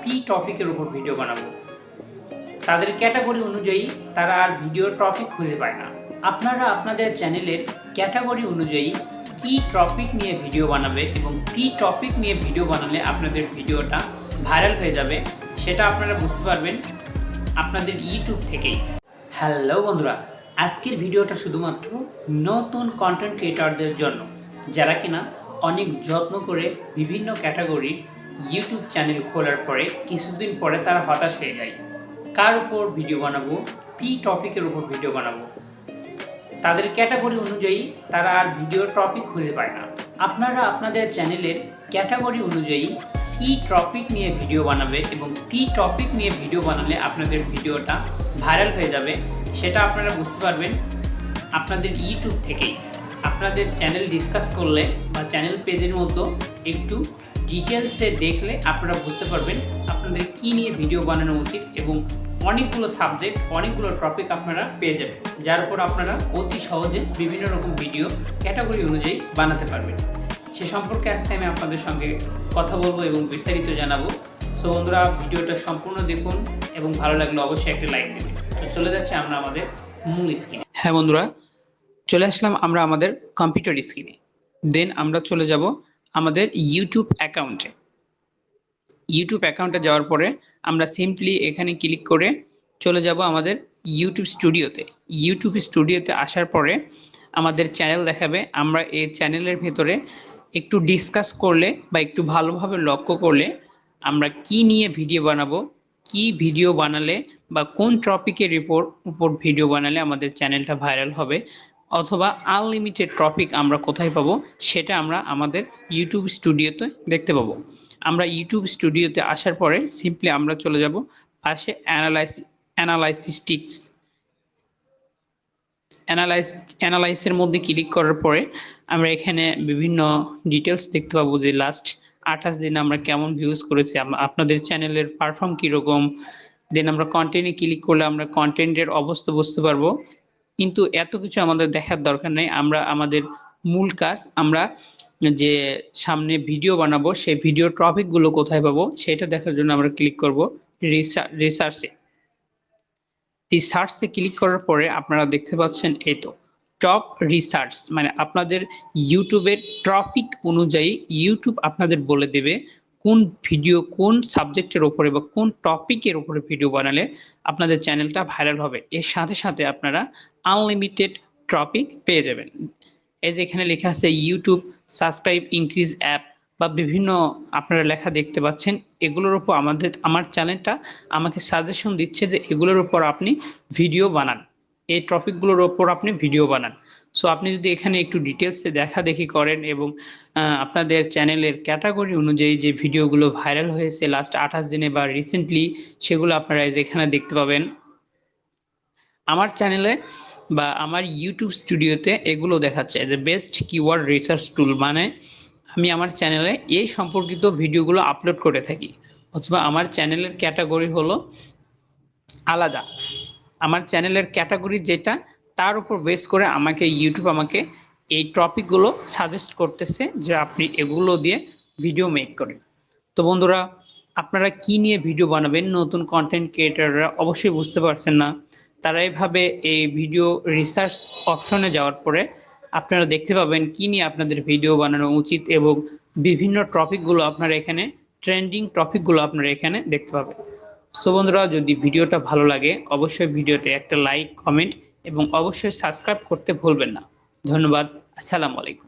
কি টপিকের উপর ভিডিও বানাবো। তাদের ক্যাটাগরি অনুযায়ী তারা আর ভিডিও টপিক খুঁজে পায় না। আপনারা আপনাদের চ্যানেলের ক্যাটাগরি অনুযায়ী কি টপিক নিয়ে ভিডিও বানাবে এবং কি টপিক নিয়ে ভিডিও বানালে আপনাদের ভিডিওটা ভাইরাল হয়ে যাবে সেটা আপনারা বুঝতে পারবেন আপনাদের ইউটিউব থেকেই। হ্যালো বন্ধুরা, আজকের ভিডিওটা শুধুমাত্র নতুন কন্টেন্ট ক্রিয়েটরদের জন্য, যারা কিনা অনেক যত্ন করে বিভিন্ন ক্যাটাগরির ইউটিউব চ্যানেল খোলার পরে কিছুদিন পরে তারা হতাশ হয়ে যায়। কার উপর ভিডিও বানাবো, কি টপিকের উপর ভিডিও বানাবো, তাদের ক্যাটাগরি অনুযায়ী তারা আর ভিডিও টপিক খুঁজে পায় না। আপনারা আপনাদের চ্যানেলের ক্যাটাগরি অনুযায়ী কি টপিক নিয়ে ভিডিও বানাবে এবং কি টপিক নিয়ে ভিডিও বানালে আপনাদের ভিডিওটা ভাইরাল হয়ে যাবে সেটা আপনারা বুঝতে পারবেন আপনাদের ইউটিউব থেকেই। আপনাদের চ্যানেল ডিসকাস করলে বা চ্যানেল পেজের মতো একটু ডিটেলসে দেখলে আপনারা বুঝতে পারবেন আপনাদের কী নিয়ে ভিডিও বানানো উচিত এবং অনেকগুলো সাবজেক্ট, অনেকগুলো টপিক আপনারা পেয়ে যাবেন, যার উপর আপনারা অতি সহজে বিভিন্ন রকম ভিডিও ক্যাটাগরি অনুযায়ী বানাতে পারবেন। সে সম্পর্কে আজকে আমি আপনাদের সঙ্গে কথা বলবো এবং বিস্তারিত জানাবো। সো বন্ধুরা, ভিডিওটা সম্পূর্ণ দেখুন এবং ভালো লাগলে অবশ্যই একটা লাইক দেবেন। তো চলে যাচ্ছে আমরা আমাদের মূল স্ক্রিনে। হ্যাঁ বন্ধুরা, চলে আসলাম আমরা আমাদের কম্পিউটার স্ক্রিনে। দেন আমরা চলে যাব আমাদের ইউটিউব অ্যাকাউন্টে। ইউটিউব অ্যাকাউন্টে যাওয়ার পরে আমরা সিম্পলি এখানে ক্লিক করে চলে যাব আমাদের ইউটিউব স্টুডিওতে। ইউটিউব স্টুডিওতে আসার পরে আমাদের চ্যানেল দেখাবে। আমরা এই চ্যানেলের ভেতরে একটু ডিসকাস করলে বা একটু ভালোভাবে লক্ষ্য করলে আমরা কি নিয়ে ভিডিও বানাবো, কি ভিডিও বানালে বা কোন টপিকের উপর ভিডিও বানালে আমাদের চ্যানেলটা ভাইরাল হবে, অথবা আনলিমিটেড টপিক আমরা কোথায় পাবো সেটা আমরা আমাদের ইউটিউব স্টুডিওতে দেখতে পাবো। আমরা ইউটিউব স্টুডিওতে আসার পরে সিম্পলি আমরা চলে যাব পাশে অ্যানালাইসের মধ্যে ক্লিক করার পরে আমরা এখানে বিভিন্ন ডিটেলস দেখতে পাবো যে লাস্ট 28 দিনে আমরা কেমন ভিউজ করেছি, আপনাদের চ্যানেলের পারফর্ম কীরকম। দেন আমরা কন্টেন্টে ক্লিক করলে আমরা কন্টেন্টের অবস্থা বুঝতে পারবো। কিন্তু এত কিছু আমাদের দেখার দরকার নেই। আমরা আমাদের মূল কাজ, আমরা যে সামনে ভিডিও বানাবো সেই ভিডিও টপিকগুলো কোথায় পাবো সেটা দেখার জন্য আমরা ক্লিক করব রিসার্চে। রিসার্চে ক্লিক করার পরে আপনারা দেখতে পাচ্ছেন এই তো টপ রিসার্চ, মানে আপনাদের ইউটিউবের টপিক অনুযায়ী ইউটিউব আপনাদের বলে দেবে কোন ভিডিও কোন সাবজেক্টের উপরে বা কোন টপিকের উপরে ভিডিও বানালে আপনাদের চ্যানেলটা ভাইরাল হবে। এর সাথে সাথে আপনারা আনলিমিটেড টপিক পেয়ে যাবেন। এই যে এখানে লেখা আছে ইউটিউব সাবস্ক্রাইব ইনক্রিজ অ্যাপ বা বিভিন্ন আপনারা লেখা দেখতে পাচ্ছেন। এগুলোর উপর আমার চ্যানেলটা আমাকে সাজেশন দিচ্ছে যে এগুলোর উপর আপনি ভিডিও বানান, এই টপিকগুলোর উপর আপনি ভিডিও বানান। সো আপনি যদি এখানে একটু ডিটেলসে দেখি করেন এবং আপনাদের চ্যানেলের ক্যাটাগরি অনুযায়ী যে ভিডিওগুলো ভাইরাল হয়েছে লাস্ট 28 দিনে বা রিসেন্টলি, সেগুলো আপনারা এখানে দেখতে পাবেন। আমার চ্যানেলে বা আমার ইউটিউব স্টুডিওতে এগুলো দেখাচ্ছে যে বেস্ট কিওয়ার্ড রিসার্চ টুল, মানে আমি আমার চ্যানেলে এই সম্পর্কিত ভিডিওগুলো আপলোড করে থাকি, অথবা আমার চ্যানেলের ক্যাটাগরি হলো আলাদা। আমার চ্যানেলের ক্যাটাগরি যেটা, তার উপর বেস করে আমাকে ইউটিউব আমাকে এই টপিকগুলো সাজেস্ট করতেছে যে আপনি এগুলো দিয়ে ভিডিও মেক করেন। তো বন্ধুরা, আপনারা কি নিয়ে ভিডিও বানাবেন, নতুন কন্টেন্ট ক্রিয়েটররা অবশ্যই বুঝতে পারছেন না। তারা এইভাবে এই ভিডিও রিসার্চ অপশনে যাওয়ার পরে আপনারা দেখতে পাবেন কি নিয়ে আপনাদের ভিডিও বানানো উচিত এবং বিভিন্ন টপিকগুলো আপনারা এখানে ট্রেন্ডিং টপিকগুলো আপনারা এখানে দেখতে পাবেন। সো বন্ধুরা, যদি ভিডিওটা ভালো লাগে অবশ্যই ভিডিওতে একটা লাইক, কমেন্ট এবং অবশ্যই সাবস্ক্রাইব করতে ভুলবেন না। ধন্যবাদ। আসসালামু আলাইকুম।